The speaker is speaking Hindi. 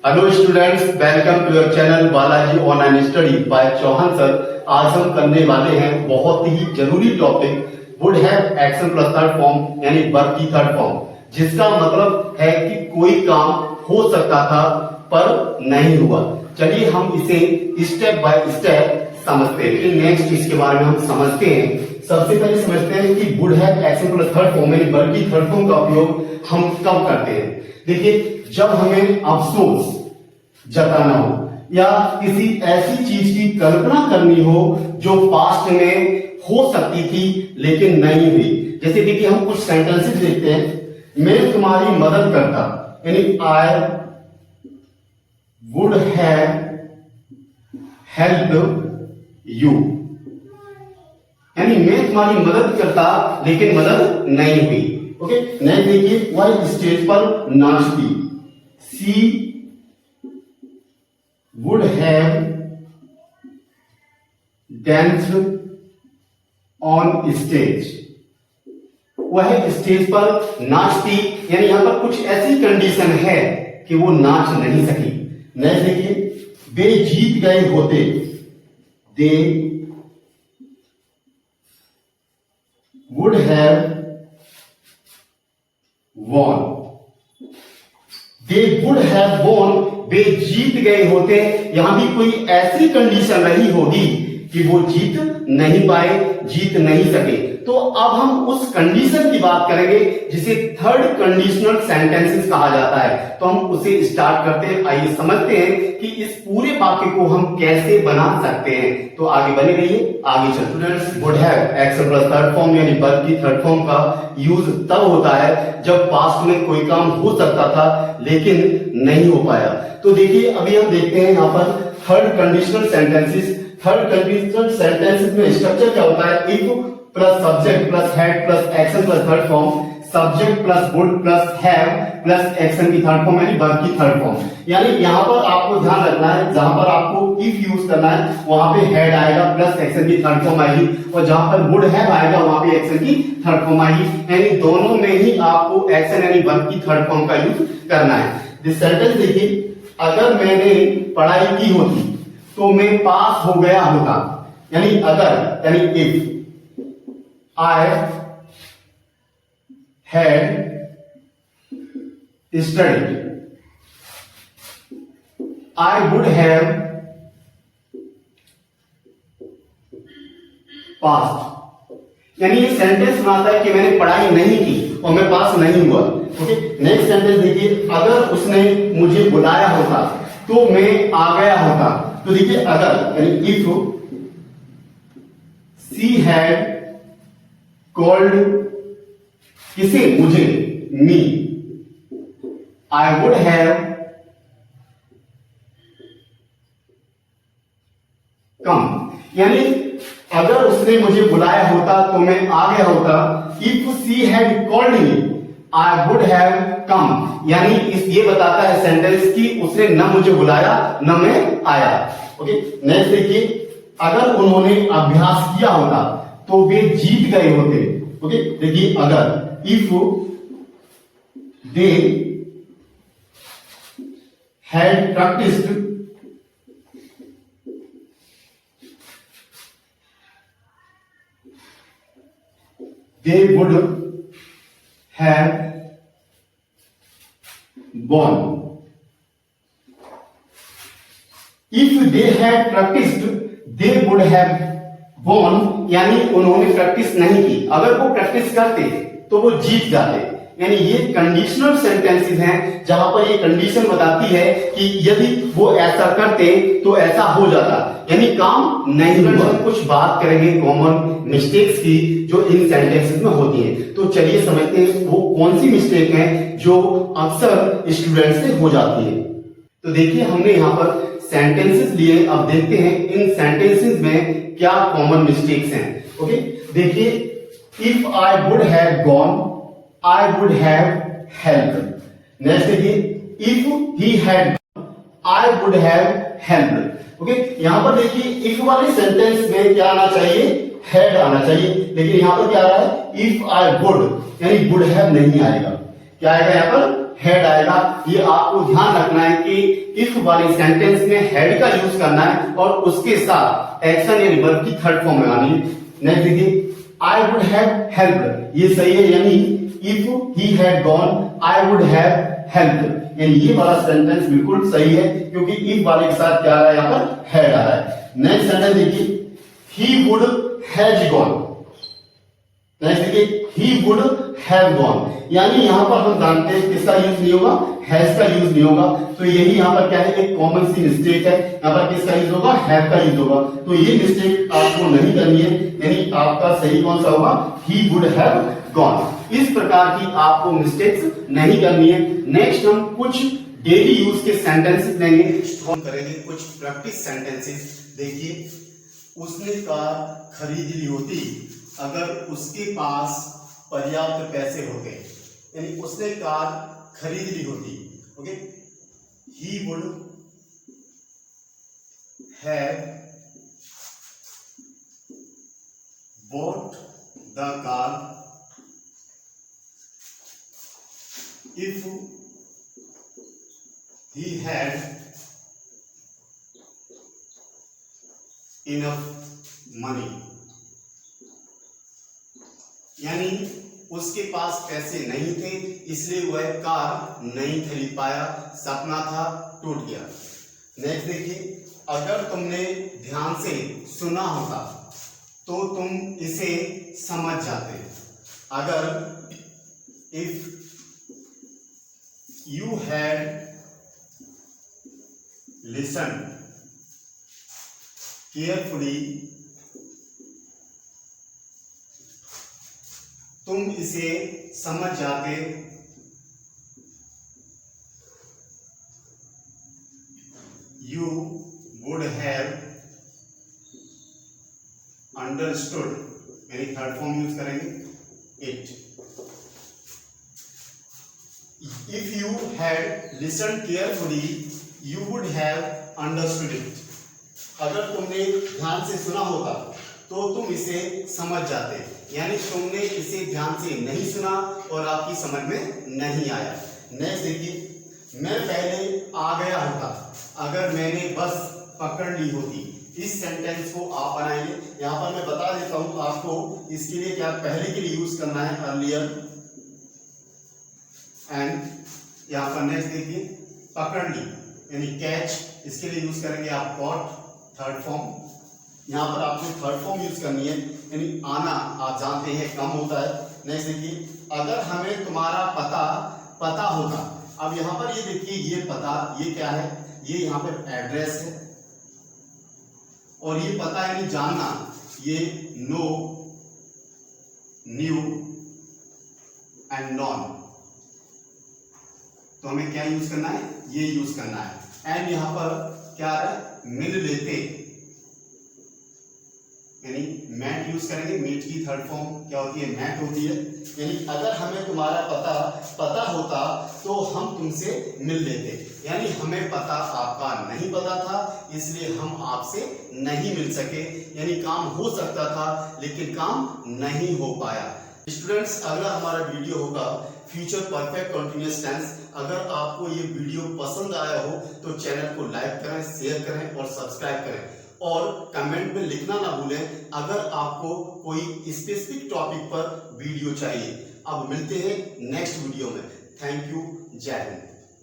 Hello students, welcome to your channel Balaji online study by Chauhan sir. आज हम करने वाले हैं बहुत ही जरूरी topic would have action plus third form यानी वर्ब की थर्ड फॉर्म, जिसका मतलब है कि कोई काम हो सकता था पर नहीं हुआ। चलिए हम इसे स्टेप बाय स्टेप समझते हैं। नेक्स्ट इसके बारे में हम समझते हैं। सबसे पहले समझते हैं कि would have action plus third form यानी वर्ब की थर्ड फॉर्म का उपयोग हम कब करते हैं। देखिए, जब हमें अफसोस जताना हो या किसी ऐसी चीज की कल्पना करनी हो जो पास्ट में हो सकती थी लेकिन नहीं हुई। जैसे देखिए, हम कुछ सेंटेंसेस देखते हैं। मैं तुम्हारी मदद करता यानी आई वुड हैव हेल्प यू, यानी मैं तुम्हारी मदद करता लेकिन मदद नहीं हुई। ओके, नेक्स्ट देखिए, वह स्टेज पर नाचती। She would have danced on stage. वह स्टेज पर नाचती यानी यहां पर कुछ ऐसी कंडीशन है कि वो नाच नहीं सकी। नेक्स्ट देखिए, वे जीत गए होते। They would have won। They would have won, वे जीत गए होते। यहां भी कोई ऐसी कंडीशन नहीं होगी कि वो जीत नहीं पाए, जीत नहीं सके। तो अब हम उस कंडीशन की बात करेंगे जिसे थर्ड कंडीशनल सेंटेंसेस कहा जाता है। तो हम उसे स्टार्ट करते हैं। आइए समझते हैं कि इस पूरे वाक्य को हम कैसे बना सकते हैं। तो आगे बने रहिए, आगे चलते। Students, would have action plus third form यानी वर्ब की थर्ड फॉर्म का यूज तब होता है जब पास्ट में कोई काम हो सकता था लेकिन नहीं हो पाया। तो देखिए, अभी हम देखते हैं यहां पर third conditional sentences. Third conditional sentences में स्ट्रक्चर क्या होता है? If plus subject plus head plus action plus third form, subject plus would plus have plus action की थर्ड फॉर्म यानी वर्ब की थर्ड फॉर्म। यानी यहां पर आपको ध्यान रखना है, जहां पर आपको इफ यूज करना है वहां पे हेड आएगा प्लस एक्शन की थर्ड फॉर्म आएगी, और जहां पर वुड हैव आएगा वहां पे एक्शन की थर्ड फॉर्म आएगी। यानी दोनों में ही आपको एक्शन यानी वर्ब की थर्ड फॉर्म का यूज करना है। दिस सेंटेंस देखिए, अगर मैंने पढ़ाई की होती तो मैं पास हो गया होता। यानी अगर यानी if I had studied, I would have passed। यानी ये सेंटेंस बनाता है कि मैंने पढ़ाई नहीं की और मैं पास नहीं हुआ। ओके, नेक्स्ट सेंटेंस देखिए, अगर उसने मुझे बुलाया होता तो मैं आ गया होता। तो देखिए, अगर यानी इफ सी हैड कॉल्ड किसे? मुझे, मी, आई वुड हैव कम। यानी अगर उसने मुझे बुलाया होता तो मैं आ गया होता। If she had called me I would have come, यानी इस ये बताता है सेंटेंस कि उसने न मुझे बुलाया न मैं आया। ओके, नेक्स्ट देखिए, अगर उन्होंने अभ्यास किया होता तो वे जीत गए होते। ओके, देखिए, अगर if they had practised they would have won। If they had practised they would have won, यानी उन्होंने प्रैक्टिस नहीं की। अगर वो प्रैक्टिस करते तो वो जीत जाते। यानी ये कंडीशनल सेंटेंसेस हैं जहां पर ये कंडीशन बताती है कि यदि वो ऐसा करते तो ऐसा हो जाता, यानी काम नहीं हुआ। कुछ बात करेंगे कॉमन मिस्टेक्स की जो इन सेंटेंसेस में होती हैं। तो चलिए समझते हैं वो कौन सी मिस्टेक है जो अक्सर स्टूडेंट से हो जाती है। तो देखिए, हमने यहाँ पर सेंटेंसेस लिए, अब देखते हैं इन सेंटेंसेस में क्या कॉमन मिस्टेक्स हैं। ओके, देखिए, if I would have gone I would have help. Next देखिए, if he had I would have help. Okay, यहां पर देखिए इफ वाले सेंटेंस में क्या आना चाहिए? हैड आना चाहिए, लेकिन यहां पर क्या आ रहा है? इफ आई वुड, यानी वुड हैव नहीं आएगा। क्या आएगा यहाँ पर? हैड आएगा। ये आपको ध्यान रखना है कि इफ वाले सेंटेंस में हैड का यूज करना है और उसके साथ एक्शन या वर्ब की थर्ड फॉर्म में आनी है। नेक्स्ट देखिए, आई वुड हैव हेल्प्ड, ये सही है, यानी if he had gone I would have helped, यानी ये वाला सेंटेंस बिल्कुल सही है क्योंकि इफ वाले के साथ क्या आ रहा है, यहाँ पर हैड आ रहा है। नेक्स्ट सेंटेंस देखिए, he would has gone. Next देखिए, he would have gone, यानी यहां पर हम जानते हैं किसका यूज नहीं होगा, हैज का यूज नहीं होगा। तो यही यहां पर क्या है, एक कॉमन सी मिस्टेक है। यहां पर किसका यूज होगा, हैव का यूज होगा। तो ये मिस्टेक आपको नहीं करनी है, यानी आपका सही कौन सा होगा, he would have gone। इस प्रकार की आपको मिस्टेक्स नहीं करनी है। नेक्स्ट हम कुछ डेली यूज के सेंटेंसेस लेंगे, हम करेंगे कुछ प्रैक्टिस सेंटेंसेस। देखिए, उसने कार खरीद ली होती अगर उसके पास पर्याप्त पैसे होते, यानी उसने कार खरीद ली होती। Okay, he would have bought the car if he had enough money, यानी उसके पास पैसे नहीं थे इसलिए वह कार नहीं खरीद पाया, सपना था टूट गया। नेक्स्ट देखिए, अगर तुमने ध्यान से सुना होता तो तुम इसे समझ जाते। अगर if you had listen carefully तुम इसे समझ जाते। यू वुड हैव अंडरस्टूड, यानी थर्ड फॉर्म यूज करेंगे it. If you had listen carefully you would have understood it. अगर तुमने ध्यान से सुना होता तो तुम इसे समझ जाते, यानी तुमने इसे ध्यान से नहीं सुना और आपकी समझ में नहीं आया। नेक्स्ट देखिए, मैं पहले आ गया होता अगर मैंने बस पकड़ ली होती। इस सेंटेंस को आप बनाएंगे। यहां पर मैं बता देता हूं आपको, इसके लिए क्या पहले के लिए यूज करना है अर्लियर एंड, यहां पर नेक्स्ट देखिए पकड़ ली यानी कैच, इसके लिए यूज करेंगे आप कॉट, थर्ड फॉर्म। यहां पर आपको थर्ड फॉर्म यूज करनी है, यानी आना आप जानते हैं कम होता है। नेक्स्ट देखिए, अगर हमें तुम्हारा पता होता। अब यहां पर ये देखिए, ये पता ये क्या है, ये यहां पर एड्रेस है और ये पता यानी जानना, ये नो, न्यू एंड नॉन। तो हमें क्या यूज करना है, ये यूज करना है। एंड यहां पर क्या है, मिल लेते, यानी मैट यूज करेंगे। मीट की थर्ड फॉर्म क्या होती है, मैट होती है। यानी अगर हमें तुम्हारा पता होता तो हम तुमसे मिल लेते, यानी हमें पता आपका नहीं पता था इसलिए हम आपसे नहीं मिल सके, यानी काम हो सकता था लेकिन काम नहीं हो पाया। स्टूडेंट्स, अगला हमारा वीडियो होगा फ्यूचर परफेक्ट कंटिन्यूअस टेंस। अगर आपको ये वीडियो पसंद आया हो तो चैनल को लाइक करें, शेयर करें और सब्सक्राइब करें और कमेंट में लिखना ना भूलें अगर आपको कोई स्पेसिफिक टॉपिक पर वीडियो चाहिए। अब मिलते हैं नेक्स्ट वीडियो में। थैंक यू, जय हिंद।